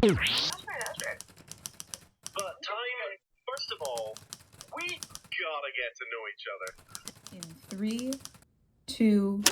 But time, first of all, we gotta get to know each other. In 3, 2.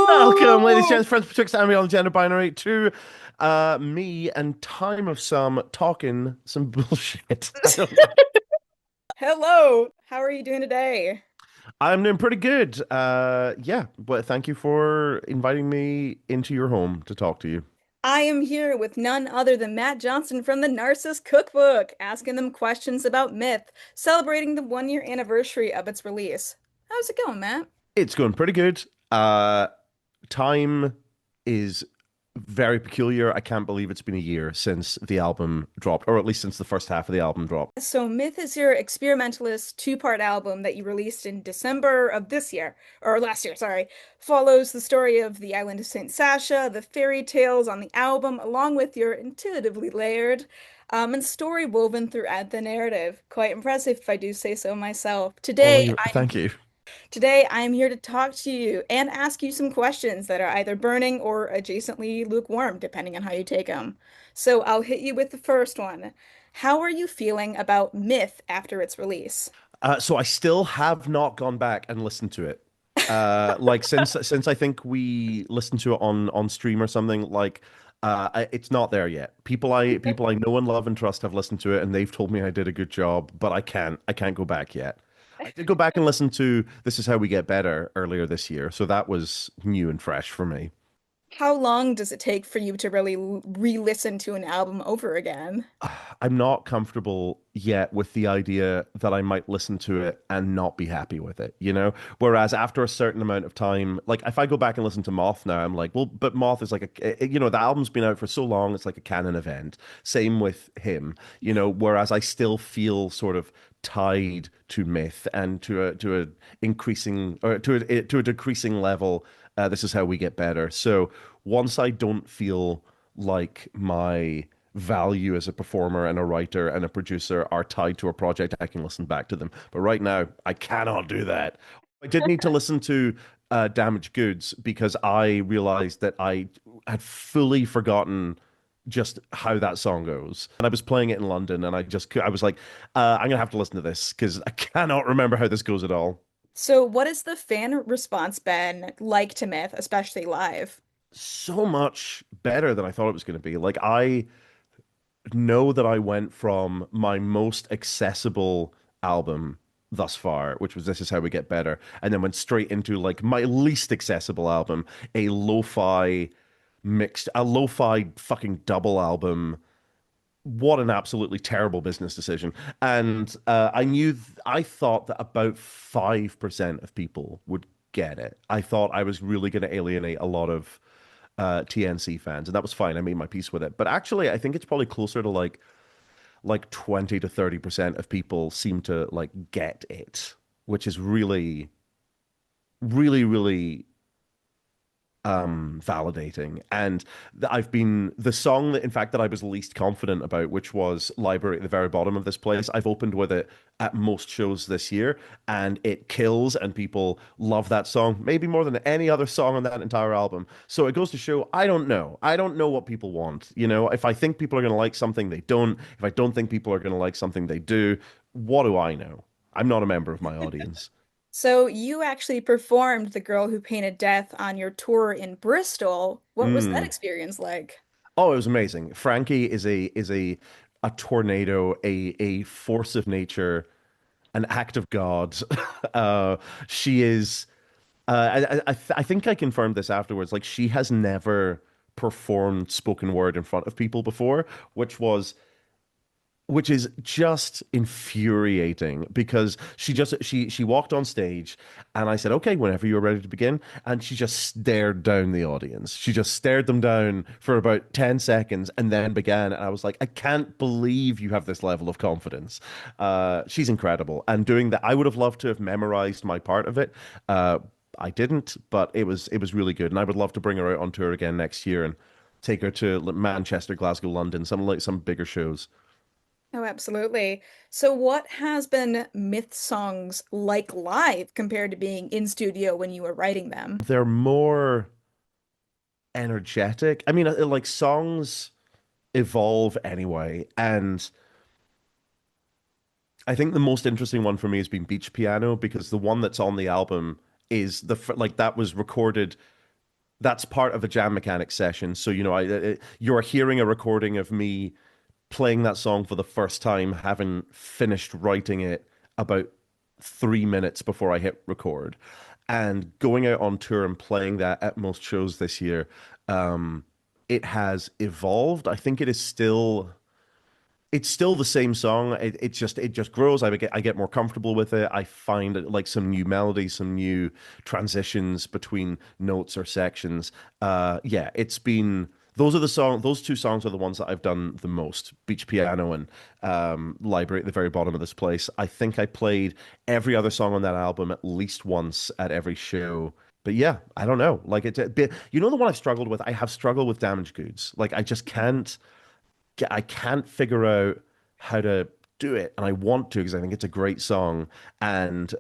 Welcome, ladies and gents, friends betwixt and beyond the gender binary, to me and Time of Some talking some bullshit. I don't know. Hello, how are you doing today? I'm doing pretty good. Yeah, but thank you for inviting me into your home to talk to you. I am here with none other than Matt Johnston from the Narcissist Cookbook, asking them questions about myth, celebrating the 1 year anniversary of its release. How's it going, Matt? It's going pretty good. Time is very peculiar. I can't believe it's been a year since the album dropped, or at least since the first half of the album dropped. So, Myth is your experimentalist two-part album that you released in December of this year, or last year, sorry. Follows the story of the island of Saint Sasha, the fairy tales on the album, along with your intuitively layered and story woven throughout the narrative. Quite impressive, if I do say so myself. Oh, Today, thank you. I am here to talk to you and ask you some questions that are either burning or adjacently lukewarm, depending on how you take them. So I'll hit you with the first one. How are you feeling about Myth after its release? So I still have not gone back and listened to it. Like since I think we listened to it on stream or something, like it's not there yet. People I know and love and trust have listened to it and they've told me I did a good job, but I can't go back yet. I did go back and listen to This Is How We Get Better earlier this year, so that was new and fresh for me. How long does it take for you to really re-listen to an album over again? I'm not comfortable yet with the idea that I might listen to it and not be happy with it, you know? Whereas after a certain amount of time, like if I go back and listen to Moth now, I'm like, well, but Moth is like the album's been out for so long, it's like a canon event. Same with him, whereas I still feel sort of tied to Myth and to a increasing or to a decreasing level. This is how we get better. So once I don't feel like my value as a performer and a writer and a producer are tied to a project, I can listen back to them. But right now, I cannot do that. I did need to listen to Damaged Goods because I realized that I had fully forgotten just how that song goes. And I was playing it in London and I was like, I'm gonna have to listen to this because I cannot remember how this goes at all. So, what has the fan response been like to Myth, especially live? So much better than I thought it was going to be. Like I know that I went from my most accessible album thus far, which was This Is How We Get Better, and then went straight into like my least accessible album, a lo-fi fucking double album. What an absolutely terrible business decision. And I thought that about 5% of people would get it. I thought I was really going to alienate a lot of TNC fans, and that was fine. I made my peace with it. But actually, I think it's probably closer to like 20 to 30% of people seem to like get it, which is really, really, really validating. And I've been the song that in fact that I was least confident about, which was Library at the very bottom of this place. I've opened with it at most shows this year and it kills and people love that song maybe more than any other song on that entire album. So it goes to show I don't know what people want. If I think people are going to like something, they don't. If I don't think people are going to like something, they do. What do I know? I'm not a member of my audience. So, you actually performed The Girl Who Painted Death on your tour in Bristol. What was that Mm. experience like? Oh, it was amazing. Frankie is a tornado, a force of nature, an act of God. She is. I think I confirmed this afterwards. Like she has never performed spoken word in front of people before, which is just infuriating because she walked on stage and I said, "Okay, whenever you're ready to begin." And she just stared down the audience. She just stared them down for about 10 seconds and then began. And I was like, "I can't believe you have this level of confidence." She's incredible. And doing that, I would have loved to have memorized my part of it. I didn't, but it was really good. And I would love to bring her out on tour again next year and take her to Manchester, Glasgow, London, some bigger shows. Oh, absolutely. So, what has been Myth songs like live compared to being in studio when you were writing them? They're more energetic. I mean, like songs evolve anyway, and I think the most interesting one for me has been Beach Piano because the one that's on the album is like that was recorded. That's part of a jam mechanics session. So, you're hearing a recording of me playing that song for the first time, having finished writing it about 3 minutes before I hit record, and going out on tour and playing that at most shows this year. It has evolved. I think it's still the same song. It just grows. I get more comfortable with it. I find like some new melodies, some new transitions between notes or sections. Yeah, it's been those two songs are the ones that I've done the most. Beach Piano and Library at the very bottom of this place. I think I played every other song on that album at least once at every show. But yeah, I don't know. Like the one I've struggled with. I have struggled with Damaged Goods. Like I can't figure out how to do it, and I want to because I think it's a great song, and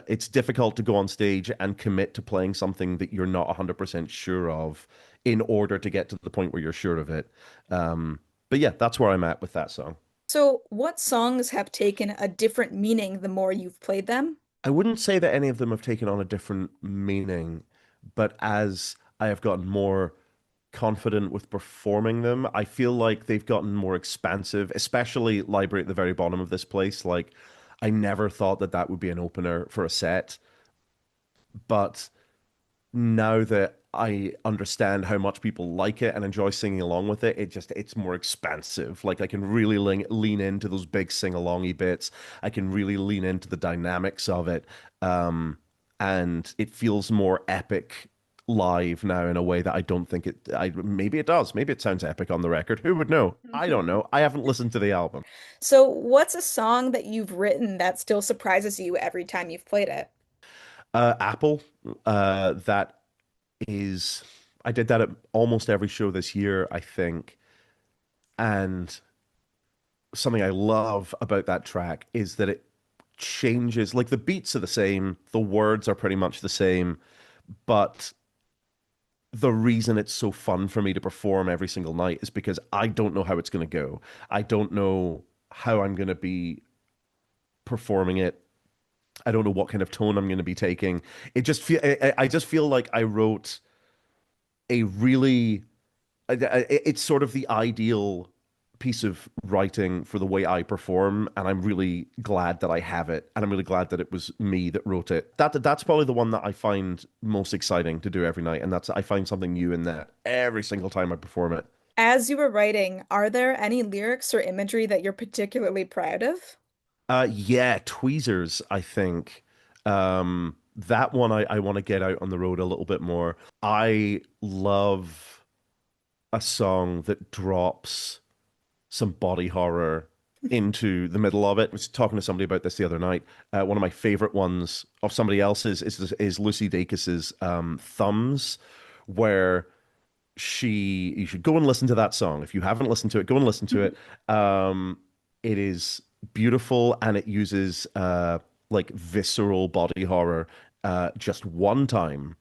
it's difficult to go on stage and commit to playing something that you're not 100% sure of in order to get to the point where you're sure of it. But yeah, that's where I'm at with that song. So, what songs have taken a different meaning the more you've played them? I wouldn't say that any of them have taken on a different meaning, but as I have gotten more confident with performing them, I feel like they've gotten more expansive, especially Library at the very bottom of this place. Like, I never thought that that would be an opener for a set, but now that I understand how much people like it and enjoy singing along with it, it's more expansive. Like I can really lean into those big sing-alongy bits. I can really lean into the dynamics of it. And it feels more epic live now in a way that I don't think maybe it does. Maybe it sounds epic on the record. Who would know? I don't know. I haven't listened to the album. So, what's a song that you've written that still surprises you every time you've played it? Apple, that is, I did that at almost every show this year, I think. And something I love about that track is that it changes, like the beats are the same, the words are pretty much the same, but the reason it's so fun for me to perform every single night is because I don't know how it's going to go. I don't know how I'm going to be performing it. I don't know what kind of tone I'm going to be taking. I just feel like I wrote a really it's sort of the ideal piece of writing for the way I perform, and I'm really glad that I have it, and I'm really glad that it was me that wrote it. That's probably the one that I find most exciting to do every night, and that's I find something new in that every single time I perform it. As you were writing, are there any lyrics or imagery that you're particularly proud of? Yeah, Tweezers, I think. That one I want to get out on the road a little bit more. I love a song that drops some body horror into the middle of it. I was talking to somebody about this the other night. One of my favorite ones of somebody else's is Lucy Dacus's Thumbs, where you should go and listen to that song. If you haven't listened to it, go and listen to it. It is beautiful and it uses like visceral body horror just one time,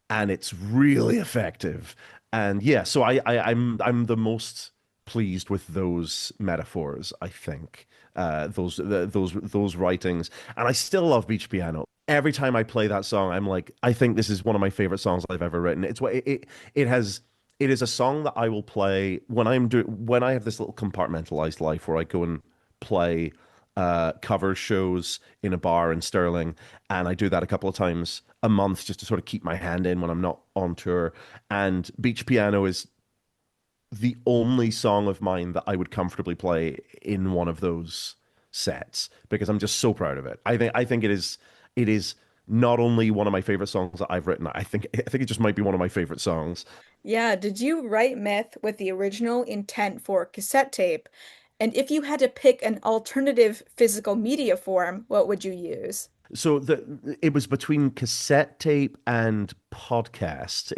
and it's really effective. And yeah, so I'm the most pleased with those metaphors, I think. Those writings. And I still love Beach Piano. Every time I play that song, I'm like, I think this is one of my favorite songs I've ever written. It is a song that I will play when I have this little compartmentalized life where I go and play cover shows in a bar in Stirling, and I do that a couple of times a month just to sort of keep my hand in when I'm not on tour. And Beach Piano is the only song of mine that I would comfortably play in one of those sets because I'm just so proud of it. I think it is not only one of my favorite songs that I've written. I think it just might be one of my favorite songs. Yeah, did you write Myth with the original intent for cassette tape? And if you had to pick an alternative physical media form, what would you use? So it was between cassette tape and podcast.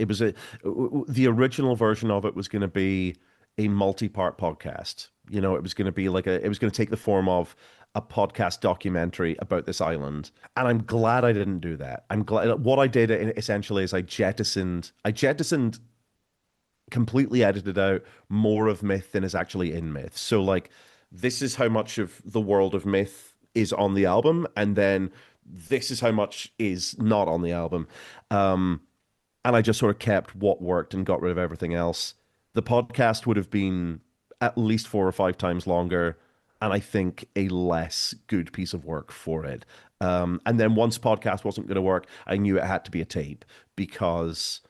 The original version of it was going to be a multi-part podcast. It was going to be it was going to take the form of a podcast documentary about this island. And I'm glad I didn't do that. I'm glad what I did essentially is I jettisoned completely edited out more of myth than is actually in myth. So like this is how much of the world of myth is on the album, and then this is how much is not on the album. Um, and I just sort of kept what worked and got rid of everything else. The podcast would have been at least 4 or 5 times longer, and I think a less good piece of work for it. And then once podcast wasn't going to work, I knew it had to be a tape because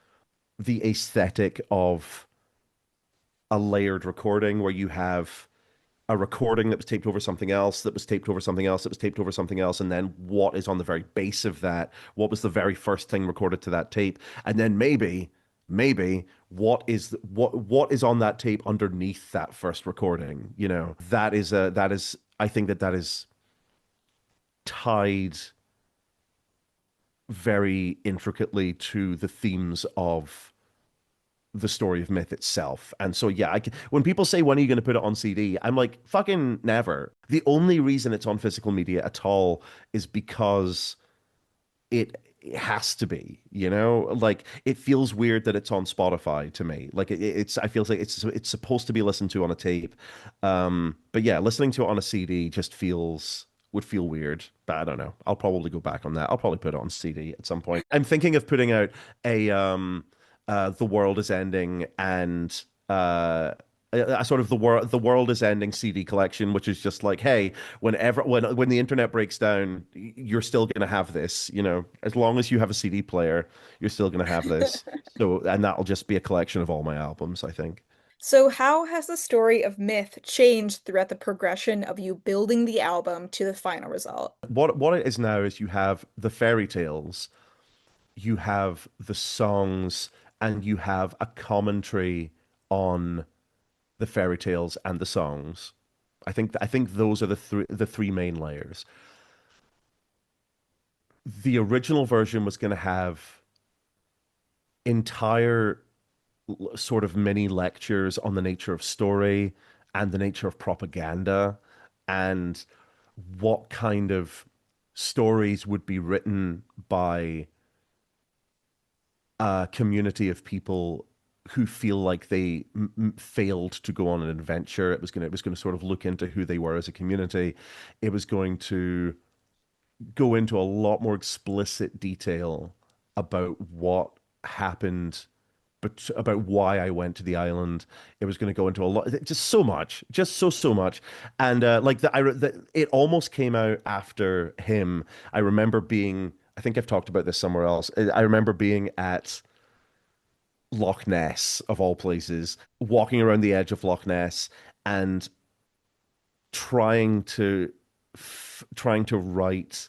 the aesthetic of a layered recording where you have a recording that was taped over something else, that was taped over something else, that was taped over something else, and then what is on the very base of that? What was the very first thing recorded to that tape? And then maybe what is on that tape underneath that first recording? That is I think that is tied very intricately to the themes of the story of myth itself. And so, yeah, when people say, when are you going to put it on CD? I'm like, fucking never. The only reason it's on physical media at all is because it has to be, like it feels weird that it's on Spotify to me. Like I feel like it's supposed to be listened to on a tape. But yeah, listening to it on a CD just would feel weird, but I don't know. I'll probably go back on that. I'll probably put it on CD at some point. I'm thinking of putting out The World Is Ending and a sort of the world is ending CD collection, which is just like, hey, when the internet breaks down, you're still gonna have this, as long as you have a CD player, you're still gonna have this. So, and that'll just be a collection of all my albums, I think. So, how has the story of myth changed throughout the progression of you building the album to the final result? What it is now is you have the fairy tales, you have the songs, and you have a commentary on the fairy tales and the songs. I think those are the three main layers. The original version was going to have entire sort of mini lectures on the nature of story and the nature of propaganda and what kind of stories would be written by a community of people who feel like they failed to go on an adventure. It was going to sort of look into who they were as a community. It was going to go into a lot more explicit detail about what happened, but about why I went to the island. It was going to go into a lot, just so much, just so much, and it almost came out after him. I remember being. I think I've talked about this somewhere else. I remember being at Loch Ness, of all places, walking around the edge of Loch Ness and trying to trying to write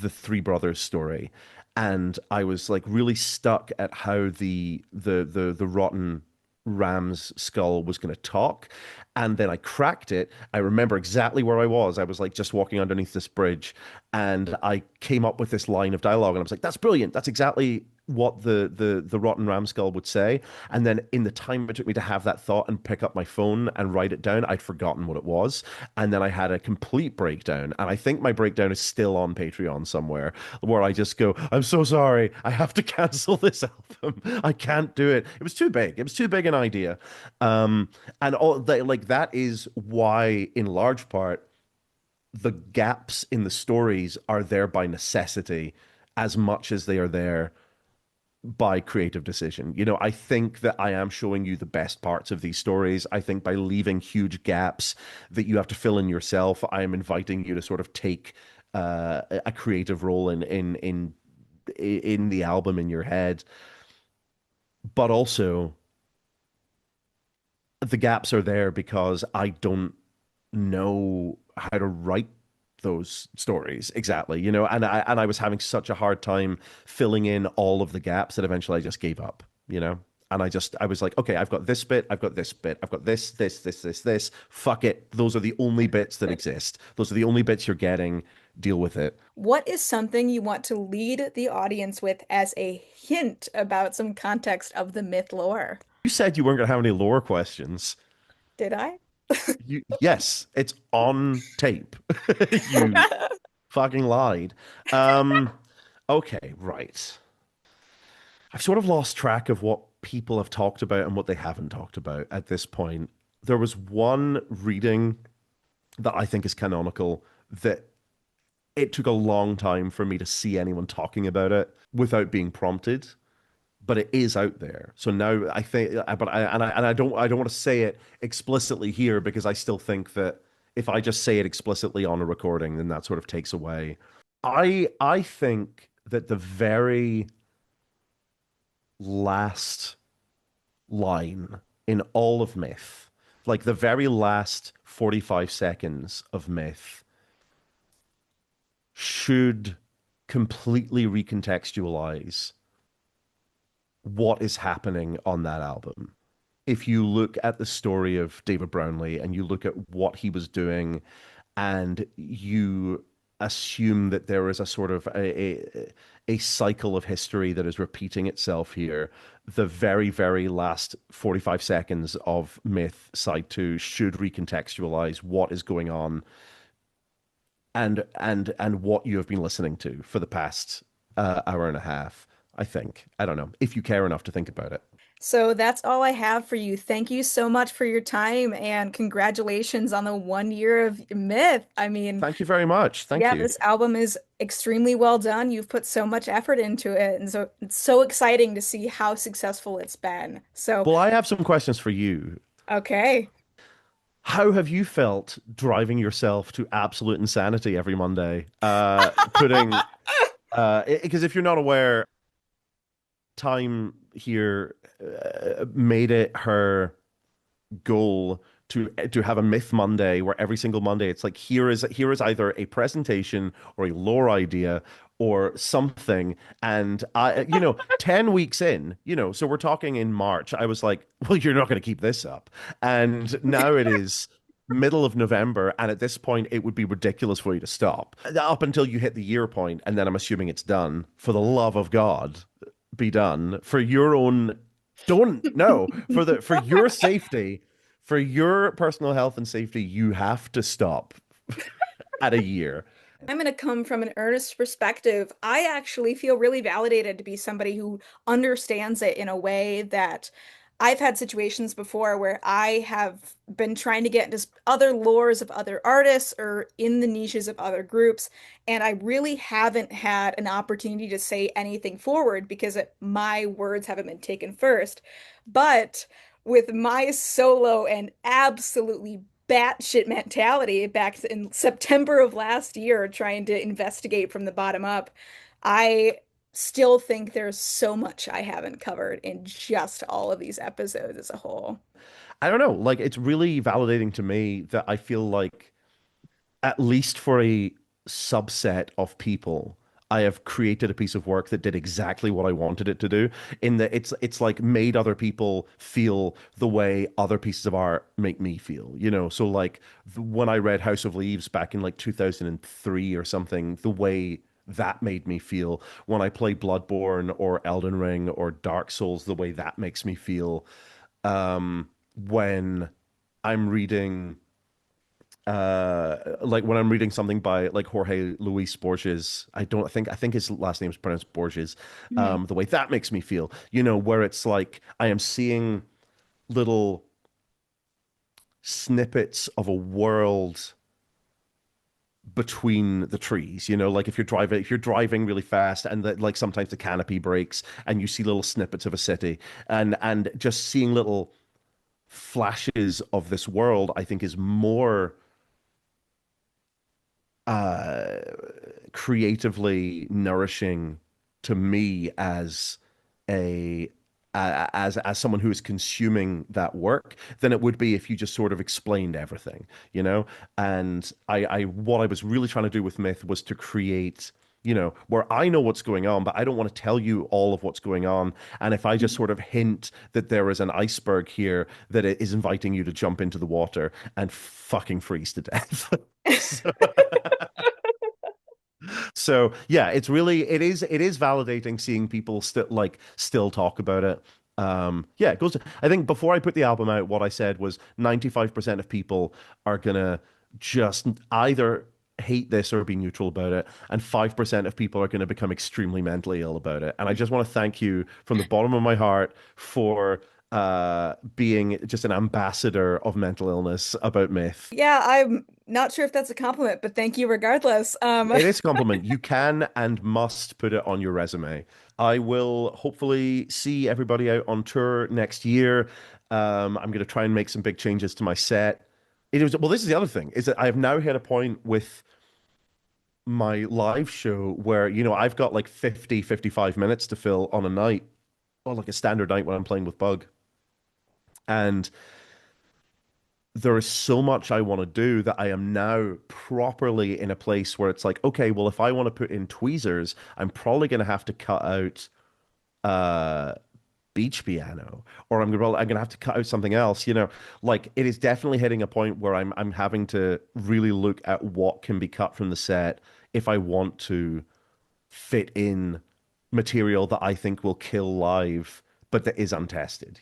the Three Brothers story. And I was like really stuck at how the rotten ram's skull was going to talk. And then I cracked it. I remember exactly where I was. I was like just walking underneath this bridge, and I came up with this line of dialogue, and I was like, "That's brilliant. That's exactly what the rotten ram skull would say." And then in the time it took me to have that thought and pick up my phone and write it down, I'd forgotten what it was. And then I had a complete breakdown. And I think my breakdown is still on Patreon somewhere, where I just go, "I'm so sorry. I have to cancel this album. I can't do it. It was too big. It was too big an idea." And that is why, in large part, the gaps in the stories are there by necessity as much as they are there by creative decision. I think that I am showing you the best parts of these stories. I think by leaving huge gaps that you have to fill in yourself, I am inviting you to sort of take a creative role in the album in your head. But also, the gaps are there because I don't know how to write those stories exactly, and I was having such a hard time filling in all of the gaps that eventually I just gave up, and I was like, okay, I've got this bit, I've got this bit, I've got this, fuck it, those are the only bits that exist, those are the only bits you're getting, deal with it. What is something you want to lead the audience with as a hint about some context of the myth lore? You said you weren't going to have any lore questions. Did I? Yes, it's on tape. You fucking lied. Um, okay, right. I've sort of lost track of what people have talked about and what they haven't talked about at this point. There was one reading that I think is canonical that it took a long time for me to see anyone talking about it without being prompted, but it is out there. So now I think, I don't want to say it explicitly here because I still think that if I just say it explicitly on a recording, then that sort of takes away. I think that the very last line in all of Myth, like the very last 45 seconds of Myth, should completely recontextualize what is happening on that album. If you look at the story of David Brownlee and you look at what he was doing, and you assume that there is a sort of a cycle of history that is repeating itself here, the very, very last 45 seconds of Myth Side 2 should recontextualize what is going on and what you have been listening to for the past hour and a half, I think. I don't know, if you care enough to think about it. So that's all I have for you. Thank you so much for your time and congratulations on the 1 year of Myth. I mean, Thank you very much. Thank yeah, you. this album is extremely well done. You've put so much effort into it, and so it's so exciting to see how successful it's been. So, Well, I have some questions for you. okay. How have you felt driving yourself to absolute insanity every Monday? Because if you're not aware, Time here made it her goal to have a Myth Monday where every single Monday it's like here is either a presentation or a lore idea or something. And I, 10 weeks in, so we're talking in March, I was like, well, you're not going to keep this up. And now it is middle of November, and at this point it would be ridiculous for you to stop up until you hit the year point, and then I'm assuming it's done. For the love of God, be done. For your own, don't, no, for your safety, for your personal health and safety, you have to stop at a year. I'm going to come from an earnest perspective. I actually feel really validated to be somebody who understands it in a way that I've had situations before where I have been trying to get into other lores of other artists or in the niches of other groups, and I really haven't had an opportunity to say anything forward because my words haven't been taken first. But with my solo and absolutely batshit mentality back in September of last year, trying to investigate from the bottom up, I still think there's so much I haven't covered in just all of these episodes as a whole. I don't know, like it's really validating to me that I feel like at least for a subset of people, I have created a piece of work that did exactly what I wanted it to do. In that it's like made other people feel the way other pieces of art make me feel. So like when I read House of Leaves back in like 2003 or something, the way that made me feel. When I play Bloodborne or Elden Ring or Dark Souls, the way that makes me feel. When I'm reading like when I'm reading something by like Jorge Luis Borges, I think his last name is pronounced Borges, Mhm. the way that makes me feel, where it's like I am seeing little snippets of a world between the trees, like if you're driving really fast and that like sometimes the canopy breaks and you see little snippets of a city, and just seeing little flashes of this world, I think is more uh creatively nourishing to me as a as someone who is consuming that work than it would be if you just sort of explained everything, and I what I was really trying to do with Myth was to create, where I know what's going on, but I don't want to tell you all of what's going on. And if I just sort of hint that there is an iceberg here that it is inviting you to jump into the water and fucking freeze to death. So, so yeah, it is validating seeing people still talk about it. Yeah, it goes to, I think before I put the album out, what I said was 95% of people are gonna just either hate this or be neutral about it, and 5% of people are going to become extremely mentally ill about it. And I just want to thank you from the bottom of my heart for being just an ambassador of mental illness about myth. Yeah, I'm not sure if that's a compliment, but thank you regardless. It is a compliment. You can and must put it on your resume. I will hopefully see everybody out on tour next year. I'm going to try and make some big changes to my set. It was, well, this is the other thing, is that I have now hit a point with my live show where, I've got like 50, 55 minutes to fill on a night, or like a standard night when I'm playing with Bug. And there is so much I want to do that I am now properly in a place where it's like, okay, well, if I want to put in tweezers, I'm probably going to have to cut out uh beach piano, or I'm gonna have to cut out something else. Like it is definitely hitting a point where I'm having to really look at what can be cut from the set if I want to fit in material that I think will kill live, but that is untested.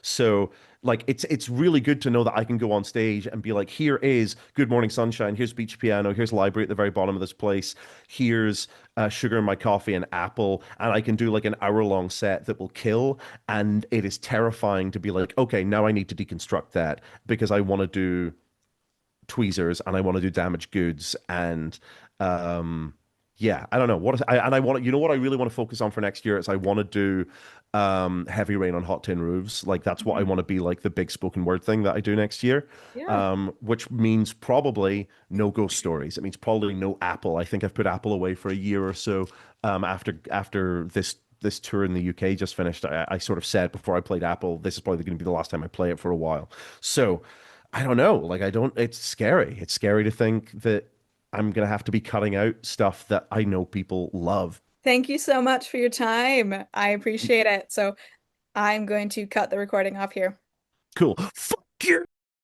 So like it's really good to know that I can go on stage and be like, here is Good Morning Sunshine, here's Beach Piano, here's Library at the very bottom of this place, here's Sugar in My Coffee and Apple, and I can do like an hour-long set that will kill. And it is terrifying to be like, okay, now I need to deconstruct that because I want to do tweezers and I want to do damaged goods and yeah, I don't know and I want to, what I really want to focus on for next year is I want to do Heavy Rain on Hot Tin Roofs. Like that's what I want to be like the big spoken word thing that I do next year. Yeah. Which means probably no ghost stories. It means probably no Apple. I think I've put Apple away for a year or so after this tour in the UK just finished. I sort of said before I played Apple, this is probably going to be the last time I play it for a while. So I don't know. Like I don't. It's scary. It's scary to think that I'm gonna have to be cutting out stuff that I know people love. Thank you so much for your time. I appreciate it. So I'm going to cut the recording off here. Cool.